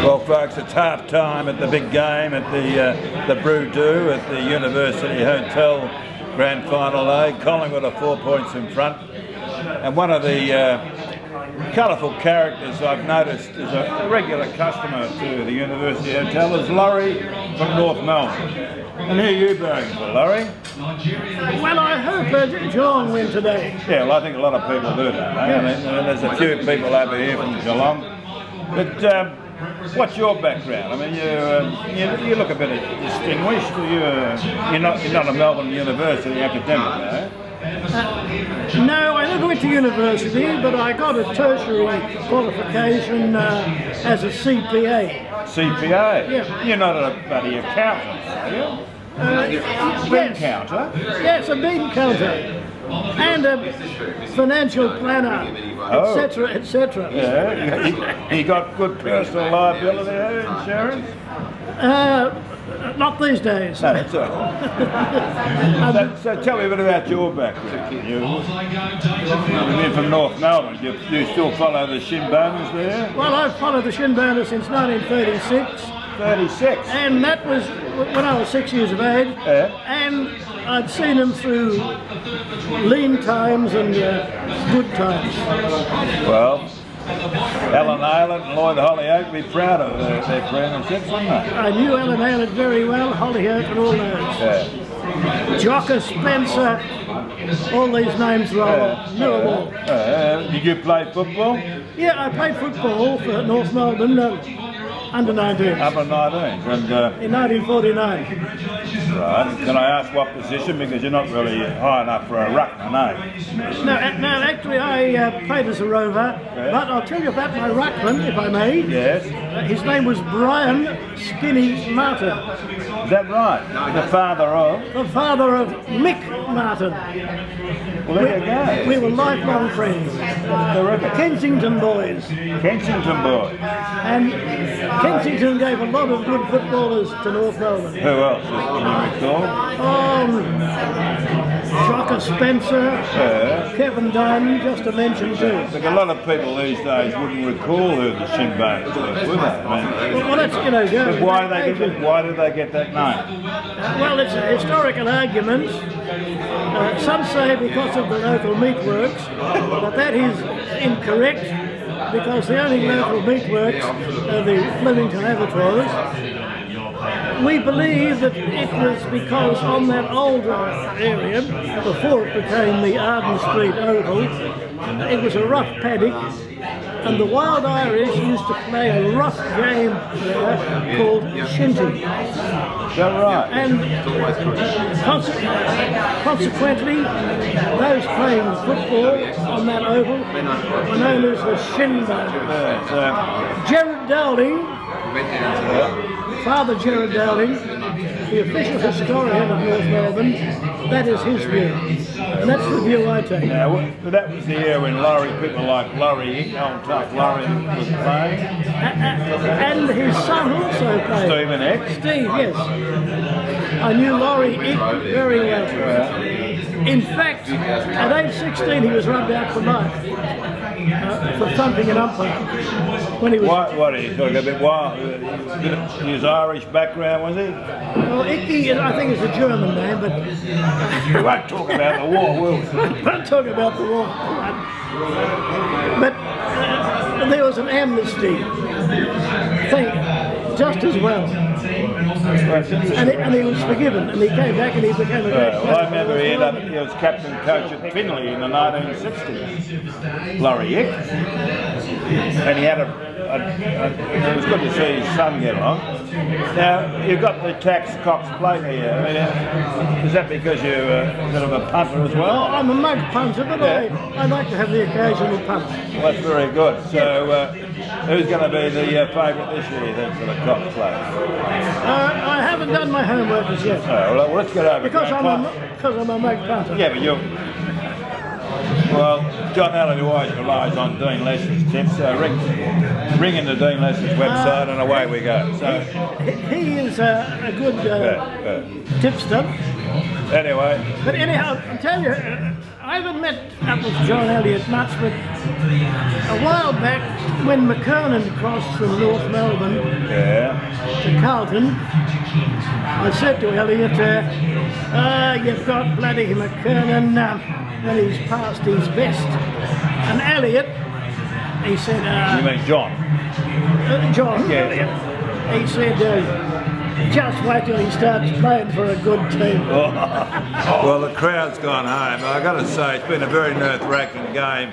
Well, folks, it's half time at the big game at the Broo at the University Hotel Grand Final day. Collingwood are 4 points in front, and one of the colourful characters I've noticed is a regular customer to the University Hotel is Laurie from North Melbourne. And who are you bearing for, Laurie? Well, I hope Geelong win today. Yeah, well, I think a lot of people do that. Eh? I mean, there's a few people over here from Geelong. But what's your background? I mean, you look a bit distinguished. You're not a Melbourne University academic, eh? No, I never went to university, but I got a tertiary qualification as a CPA. CPA? Yeah. You're not a bloody accountant, are you? Bean counter? Yes, a bean counter. And a financial planner, etc., etc. Yeah, you got good personal liability insurance? Not these days. No, that's all right. So tell me a bit about your background. You're from North Melbourne. Do you still follow the Shinboners there? Well, I've followed the Shinboners since 1936. 36? And that was when I was 6 years of age. Yeah. And I'd seen them through lean times and good times. Well, Alan Ayler and Lloyd Hollyoake be proud of their premierships, wouldn't they? I knew Alan Ayler very well, Hollyoake and all those. Yeah. Jocker, Spencer, all these names knew them all. Did you play football? Yeah, I played football for North Melbourne, under 19s. Under 19s, and in 1949. Right. Can I ask what position? Because you're not really high enough for a ruckman, eh? No, actually I played as a rover, but I'll tell you about my ruckman, if I may. Yes. His name was Brian Skinny Martin. Is that right? The father of? The father of Mick Martin. Well, there you go. We were lifelong friends. Terrific. Kensington boys. Kensington boys. And Kensington gave a lot of good footballers to North Melbourne. Who else can you recall? Jocker Spencer, Kevin Diamond, just to mention two. Like a lot of people these days wouldn't recall who the Shinboners were, would they? I mean, well, that's, you know, why did they get that name? Well, it's a historical argument. Some say because of the local meatworks, but that is incorrect, because the only local meatworks are the Flemington abattoirs. We believe that it was because on that older area, before it became the Arden Street Oval, it was a rough paddock, and the Wild Irish used to play a rough game there called shinty. Is that right? And consequently, those playing football on that oval were known as the Shinboners. Gerard Dowling, Father Gerard Dowling, the official historian of North Melbourne, that is his view. And that's the view I take. Now, that was the year when people like Laurie, old tough Laurie, was playing. And his son also played. Stephen X? Steve, yes. I knew Laurie very well. In fact, at age 16 he was rubbed out for life for thumping an umpire. When he was what are you talking a bit wild? His Irish background, was he? Well, Icky, I think, is a German name, but we won't talk about the war, will we? We won't talk about the war. But there was an amnesty thing, just as well. And he was forgiven, and he came back and he became a great well, I remember he was captain coach at Finley in the 1960s, Laurie Ick. And he had it was good to see his son get along. Now, you've got the Tax Cox plate here. I mean, is that because you're a bit of a punter as well? I'm a mug punter, but I like to have the occasional punt. Well, that's very good. So, who's going to be the favourite this year then for the Cox plate? I haven't done my homework as yet. Oh, well, let's get over because I'm a mug punter. Yeah, but you're... Well... John Elliott always relies on Dean Lester's tips, so ring into Dean Lester's website and away we go. So he is a good tipster. Anyway. But anyhow, I'll tell you, I haven't met up with John Elliott much, but a while back when McKernan crossed from North Melbourne to Carlton, I said to Elliott, you've got bloody McKernan when he's past his best. And Elliott, he said... you mean John? John, yeah. He said, just wait till he starts playing for a good team. Well, the crowd's gone home. I've got to say, it's been a very nerve-wracking game,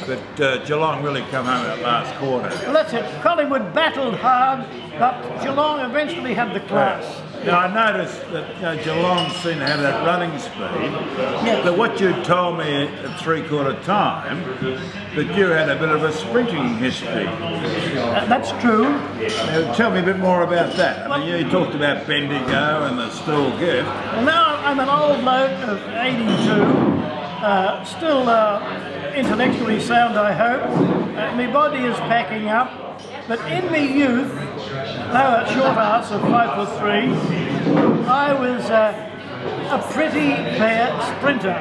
but Geelong really come home in that last quarter. Well, that's it. Collingwood battled hard, but Geelong eventually had the class. Now, I noticed that Geelong seemed to have that running speed, but what you told me at three-quarter time, that you had a bit of a sprinting history. That's true. Now, tell me a bit more about that. I mean, you talked about Bendigo and the Still Gift. Well, now I'm an old bloke of 82, still intellectually sound, I hope. My body is packing up. But in my youth, though a short ass of 5'3", I was a pretty fair sprinter.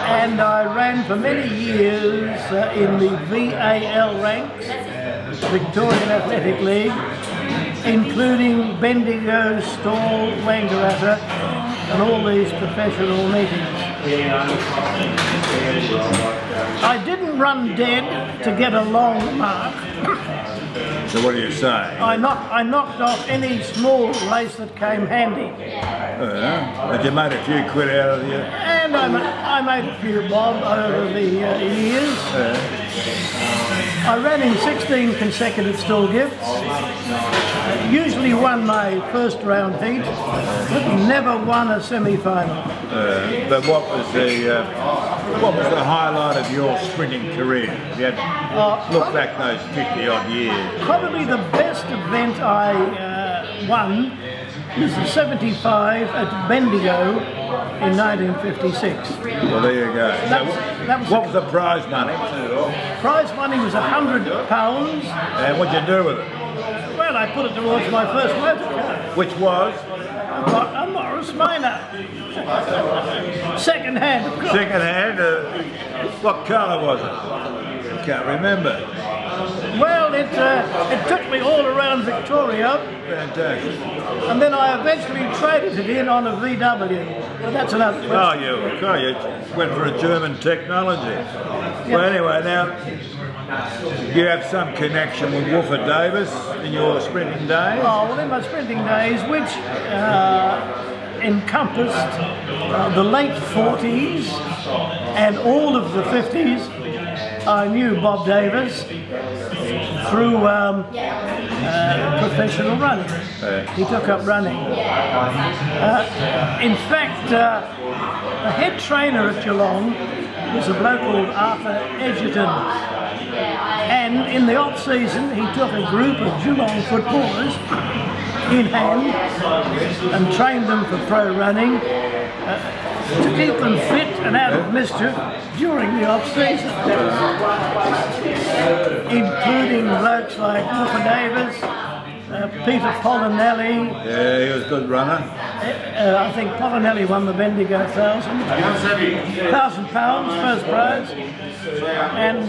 And I ran for many years in the VAL ranks, Victorian Athletic League, including Bendigo, Stall, Wangaratta, and all these professional meetings. I didn't run dead to get a long mark. So what are you saying? I knocked off any small race that came handy. But you made a few quid out of you? And I made a few bob over the years. I ran in 16 consecutive Still Gifts. Usually won my first round heat, but never won a semi-final. But what was the highlight of your sprinting career? If you had to look back those 50-odd years. Probably the best event I won was the 75 at Bendigo in 1956. Well, there you go. What was the prize money? Prize money was £100. And what'd you do with it? Well, I put it towards my first motor car. Which was? A Morris Minor. Second hand, of course. Second hand? What colour was it? I can't remember. Well, it took me all around Victoria. Fantastic. And then I eventually traded it in on a VW. Well, that's another question. Oh, you went for a German technology. Yep. Well, anyway, now, you have some connection with Woofer Davis in your sprinting days? Oh, well, in my sprinting days, which encompassed the late 40s and all of the 50s, I knew Bob Davis through professional running. He took up running. In fact, the head trainer at Geelong was a bloke called Arthur Edgerton. And in the off-season, he took a group of Geelong footballers in hand and trained them for pro running to keep them fit and out of mischief during the off-season, including blokes like Woofer Davis, Peter Polinelli. Yeah, he was a good runner. I think Polinelli won the Bendigo £1,000 first prize. And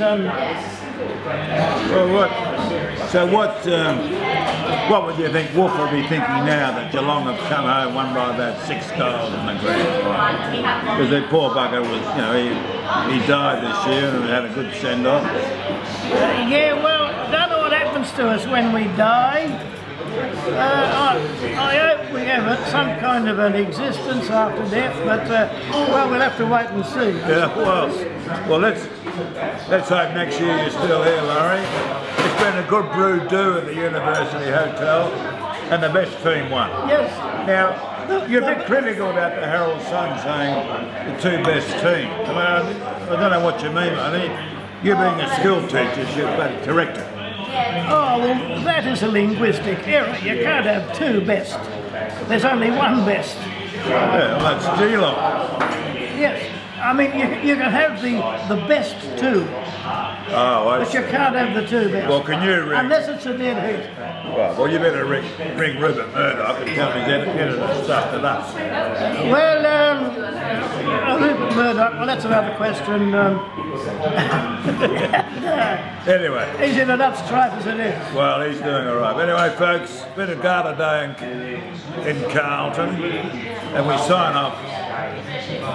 what would you think Wolf will be thinking now that Geelong have come home, won by about 6 goals in the grand final? Because the poor bugger was, he died this year and had a good send-off. Yeah, well, don't know what happens to us when we die. I hope we have some kind of an existence after death, but well, we'll have to wait and see. Yeah, well, let's hope next year you're still here, Laurie. It's been a good brew do at the University Hotel, and the best team won. Yes. Now, you're a bit critical about the Herald Sun saying the 2 best teams. I mean, I don't know what you mean. I think you being a school teacher should be corrected. Oh, well, that is a linguistic error. You can't have 2 best. There's only 1 best. Yeah, well, that's Geelong. Yes. I mean, you can have the best two. Oh, but you can't have the two best. Well, can you ring? Unless it's a dead heat. Well, you better ring Rupert Murdoch and tell him he's edited the stuff to us. Well, Rupert Murdoch, well, that's another question. Anyway. He's in enough strife as it is. Well, he's doing all right. Anyway, folks, been a Garter Day in Carlton, and we sign off.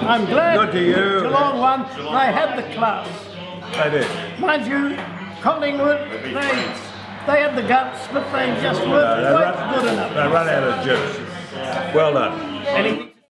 I'm glad. Good to you. Geelong won. They had the class. They did. Mind you, Collingwood, they had the guts, but they just weren't quite good enough. They run out of juice. Well done.